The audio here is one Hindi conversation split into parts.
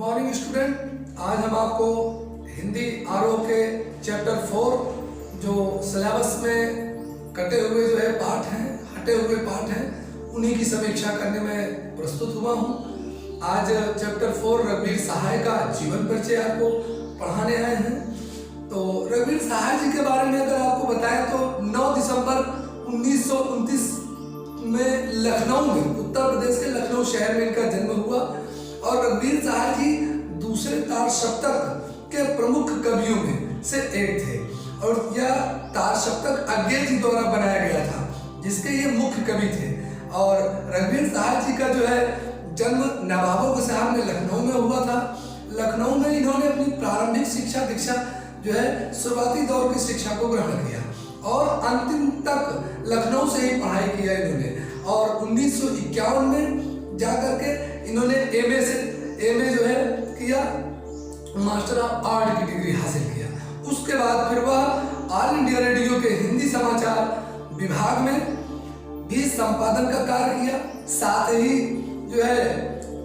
मॉर्निंग स्टूडेंट, आज हम आपको हिंदी आरओ के चैप्टर 4 जो सिलेबस में कटे हुए जो है पाठ हैं, हटे हुए पाठ हैं, उन्हीं की समीक्षा करने में प्रस्तुत हुआ हूँ। आज चैप्टर 4 रघुवीर सहाय का जीवन परिचय आपको पढ़ाने आए हैं। तो रघुवीर सहाय जी के बारे में अगर आपको बताएं तो 9 दिसंबर 1929 में लखनऊ में, उत्तर प्रदेश के लखनऊ शहर में इनका जन्म हुआ और रघुवीर सहाय जी दूसरे तार सप्तक के प्रमुख कवियों में से एक थे और यह तार सप्तक अज्ञे जी द्वारा बनाया गया था, जिसके ये मुख्य कवि थे। और रघुवीर सहाय जी का जो है जन्म नवाबों के शहर में लखनऊ में हुआ था। लखनऊ में इन्होंने अपनी प्रारंभिक शिक्षा दीक्षा जो है शुरुआती दौर की शिक्षा को ग्रहण किया और अंतिम तक लखनऊ से ही पढ़ाई किया इन्होंने। और 1951 में जाकर के इन्होंने एमए जो है किया, मास्टर ऑफ आर्ट की डिग्री हासिल किया। उसके बाद फिर वह ऑल इंडिया रेडियो के हिंदी समाचार विभाग में भी संपादन का कार्य किया। साथ ही जो है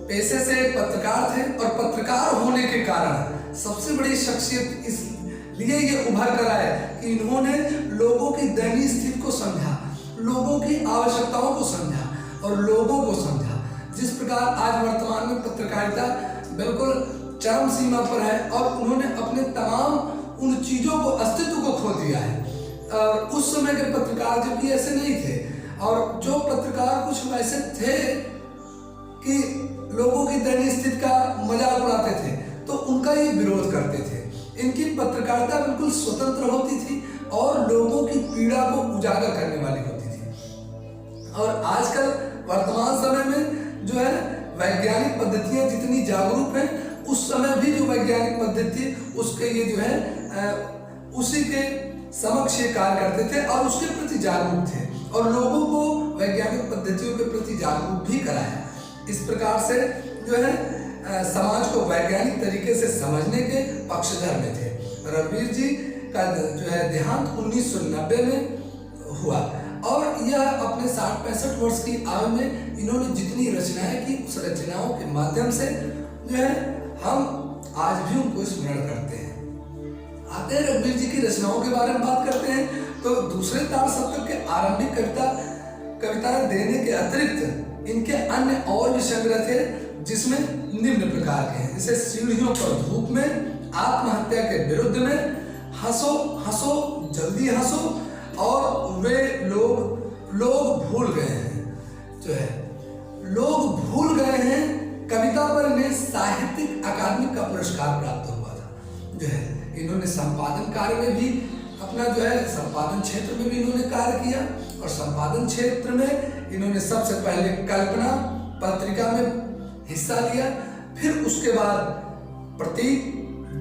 पेशे से पत्रकार थे और पत्रकार होने के कारण सबसे बड़ी शख्सियत इसलिए ये उभर कर आए कि इन्होंने लोगों की दयनीय स्थिति को समझा, लोगों की आवश्यकताओं को समझा और लोगों को समझा। जिस प्रकार आज वर्तमान में पत्रकारिता बिल्कुल चरम सीमा पर है और उन्होंने अपने तमाम उन चीज़ों को, अस्तित्व को खो दिया है। और उस समय के पत्रकार जबकि ऐसे नहीं थे और जो पत्रकार कुछ वैसे थे कि लोगों की दयनीय स्थिति का मजाक उड़ाते थे तो उनका ये विरोध करते थे। इनकी पत्रकारिता बिल्कुल स्वतंत्र होती थी और लोगों की पीड़ा को उजागर करने वाली होती थी। और आजकल वर्तमान समय में जो है वैज्ञानिक पद्धतियां जितनी जागरूक हैं, उस समय भी जो वैज्ञानिक पद्धति उसके ये जो है उसी के समक्ष ये कार्य करते थे और उसके प्रति जागरूक थे और लोगों को वैज्ञानिक पद्धतियों के प्रति जागरूक भी कराया। इस प्रकार से जो है समाज को वैज्ञानिक तरीके से समझने के पक्षधर में थे। रघुवीर जी का जो है देहांत 1990 में हुआ और यह अपने 60-65 वर्ष की आयु में इन्होंने जितनी रचनाएं की, उस रचनाओं के माध्यम से जो है हम आज भी उनको स्मरण करते हैं। आते हैं रघुवीर जी की रचनाओं के बारे में बात करते हैं तो दूसरे तार सप्तक के आरंभिक कविताएं देने के अतिरिक्त इनके अन्य और भी संग्रह थे, जिसमें निम्न प्रकार के हैं, जैसे सीढ़ियों पर धूप में, आत्महत्या के विरुद्ध में, हंसो हंसो जल्दी हंसो और वे लोग भूल गए हैं। जो है लोग भूल गए हैं कविता पर इन्हें साहित्यिक अकादमी का पुरस्कार प्राप्त हुआ था। जो है इन्होंने संपादन कार्य में भी अपना जो है संपादन क्षेत्र में भी इन्होंने कार्य किया और संपादन क्षेत्र में इन्होंने सबसे पहले कल्पना पत्रिका में हिस्सा लिया, फिर उसके बाद प्रतीक,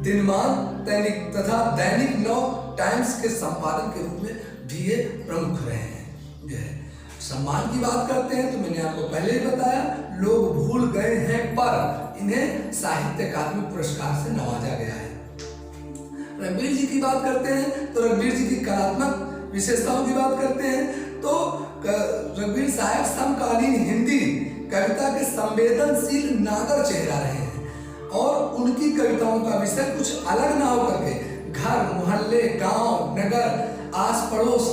दिनमान दैनिक तथा दैनिक नव टाइम्स के संपादन के रूप में भी ये प्रमुख रहे हैं। जो है सम्मान की बात करते हैं तो मैंने आपको पहले ही बताया, लोग भूल गए हैं पर इन्हें साहित्य अकादमी पुरस्कार से नवाजा गया है। रघुवीर जी की बात करते हैं तो रघुवीर जी की कलात्मक विशेषताओं की बात करते हैं तो रघुवीर सहाय समकालीन हिंदी कविता के संवेदनशील नागर चेहरा रहे हैं और उनकी कविताओं का विषय कुछ अलग ना होकर के घर, मोहल्ले, गांव, नगर, आस पड़ोस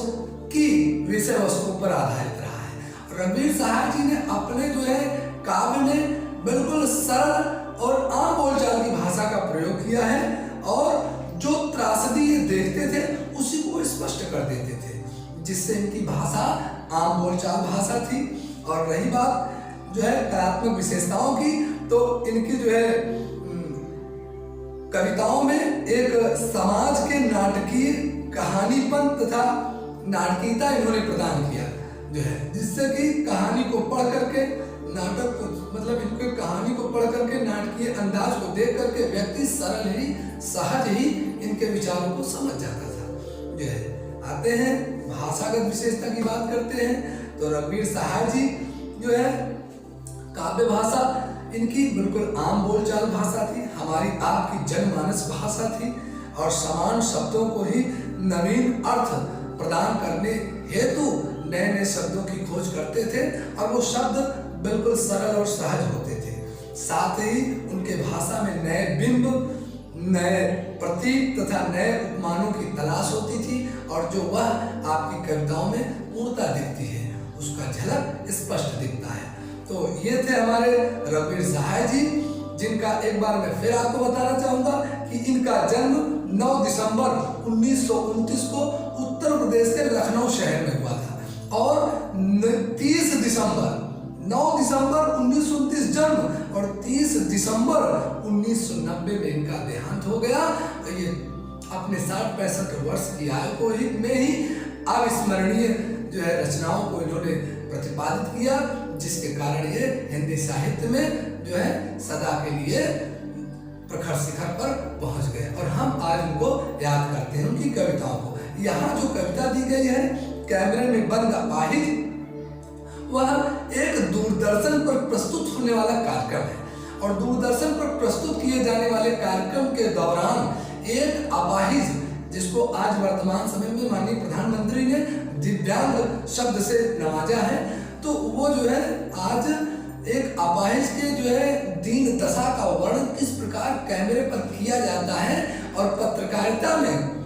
की विषय वस्तुओं पर आधारित रहा है। रघुवीर सहाय जी ने अपने जो है काव्य में बिल्कुल सरल और आम बोलचाल की भाषा का प्रयोग किया है और जो त्रासदी ये देखते थे उसी को स्पष्ट कर देते थे, जिससे इनकी भाषा आम बोलचाल भाषा थी। और रही बात जो है कलात्मक विशेषताओं की तो इनकी जो है कविताओं में एक समाज के नाटकीय कहानीपन तथा नाटकीयता इन्होंने प्रदान किया। जो है जिससे कि कहानी को पढ़ करके नाटक को, मतलब इनके कहानी को पढ़ करके नाटकीय अंदाज को देख करके व्यक्ति सरल ही सहज ही इनके विचारों को समझ जाता था। जो है आते हैं भाषागत विशेषता की बात करते हैं तो रघुवीर सहाय जी जो है काव्य भाषा इनकी बिल्कुल आम बोलचाल भाषा थी, हमारी आपकी जनमानस भाषा थी और समान शब्दों को ही नवीन अर्थ प्रदान करने हेतु नए नए शब्दों की खोज करते थे और वो शब्द बिल्कुल सरल और सहज होते थे। साथ ही उनके भाषा में नए बिंब, नए प्रतीक तथा नए उपमानों की तलाश होती थी और जो वह आपकी कविताओं में पूर्णता दिखती है, उसका झलक स्पष्ट दिखता है। तो ये थे हमारे रघुवीर सहाय जी, जिनका एक बार मैं फिर आपको बताना चाहूंगा कि इनका जन्म 9 दिसंबर 1929 को उत्तर प्रदेश के लखनऊ शहर में हुआ था और 30 दिसंबर 9 दिसंबर 1929 जन्म और 30 दिसंबर 1990 में इनका देहांत हो गया। तो ये अपने 60-65 वर्ष की आयु में ही अविस्मरणीय जो है रचनाओं को इन्होंने प्रतिपादित किया, जिसके कारण ये हिंदी साहित्य में जो है सदा के लिए प्रखर शिखर पर पहुंच गए और हम आज उनको याद करते हैं, उनकी कविताओं को। यहाँ जो कविता दी गई है कैमरे में बंद अपाहिज, वह एक दूरदर्शन पर प्रस्तुत होने वाला कार्यक्रम है और दूरदर्शन पर प्रस्तुत किए जाने वाले कार्यक्रम के दौरान एक अपाहिज, जिसको आज वर्तमान समय में माननीय प्रधानमंत्री ने दिव्यांग शब्द से नवाजा है, तो वो जो है आज एक अपाहिज के जो है दीन दशा का वर्णन किस प्रकार कैमरे पर किया जाता है और पत्रकारिता में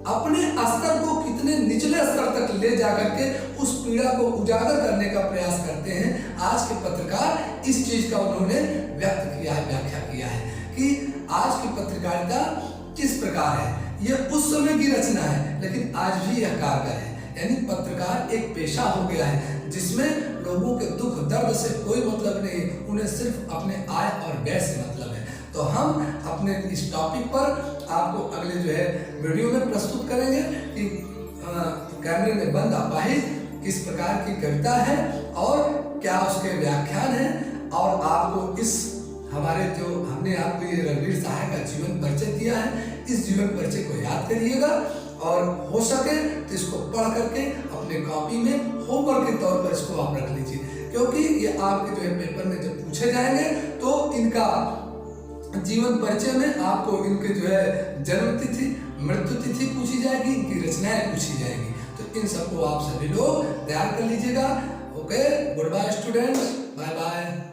अपने स्तर को कितने निचले स्तर तक ले जाकर के उस पीड़ा को उजागर करने का प्रयास करते हैं। आज के पत्रकार इस चीज का उन्होंने व्यक्त किया है, व्याख्या किया है कि आज की पत्रकारिता किस प्रकार है। ये उस समय की रचना है लेकिन आज भी यह कारगर है। यानी पत्रकार एक पेशा हो गया है जिसमें लोगों के दुख दर्द से कोई मतलब नहीं, उन्हें सिर्फ अपने आय और व्यय से मतलब है। तो हम अपने इस टॉपिक पर आपको अगले जो है वीडियो में प्रस्तुत करेंगे कि कैमरे में बंद अपाहिज किस प्रकार की कविता है और क्या उसके व्याख्यान है। और आपको इस हमारे जो हमने आपको ये रघुवीर सहाय का जीवन परिचय दिया है, इस जीवन परिचय को याद करिएगा और हो सके तो इसको पढ़ करके अपने कॉपी में होमवर्क के तौर पर इसको आप रख लीजिए, क्योंकि ये आपके जो है पेपर में जब पूछे जाएंगे तो इनका जीवन परिचय में आपको इनके जो है जन्म तिथि, मृत्यु तिथि पूछी जाएगी, इनकी रचनाएं पूछी जाएगी। तो इन सबको आप सभी लोग तैयार कर लीजिएगा। Okay, good bye students, bye bye.